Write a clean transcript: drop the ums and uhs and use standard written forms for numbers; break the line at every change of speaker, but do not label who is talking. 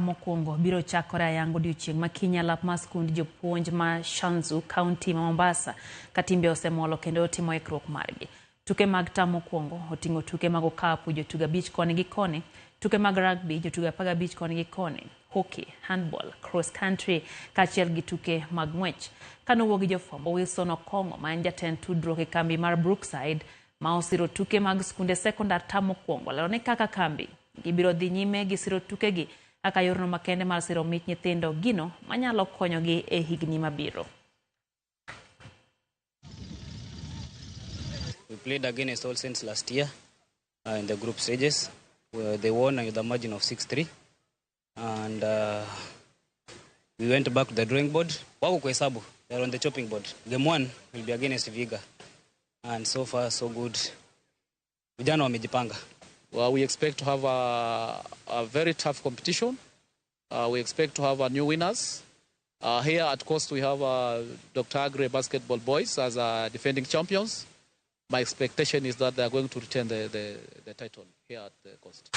mokwongo biro chakore ayanga odiochieng' ma kiny alap mar skund jopuonj ma Shanzu, kaunti ma Mombasa, ka timbe osemolo kendo otimo ikruok margi. Tuke mag tam mokwongo oting'o tuke mag okapu, jotugo 5 koni gi koni, tuke mag rugby, jotugo 15 koni gi koni, hockey, handball, cross country, kaachiel gi tuke mag ng'wech. Kanowuo gi jofwambo, Wilson Okongo, ma en jatend tudruok e kambi mar Brookside, ma osiro tuke mag skunde sekondar tam mokwongo, lero ni kaka kambi gibiro dhi nyime gi siro tukegi kaka yorno makende mar siro mich nyithindo gino manyalo konyogi e higni mabiro.
We played against All Saints last year in the group stages. They won with a margin of 6-3. And we went back to the drawing board. Wako kwa hesabu, they're on the chopping board. Game 1 will be against Viga. And so far, so good. Vijana wamejipanga.
Well, we expect to have a very tough competition. We expect to have new winners. Here at Coast, we have Dr. Agre Basketball Boys as defending champions. My expectation is that they are going to retain the title here at the Coast.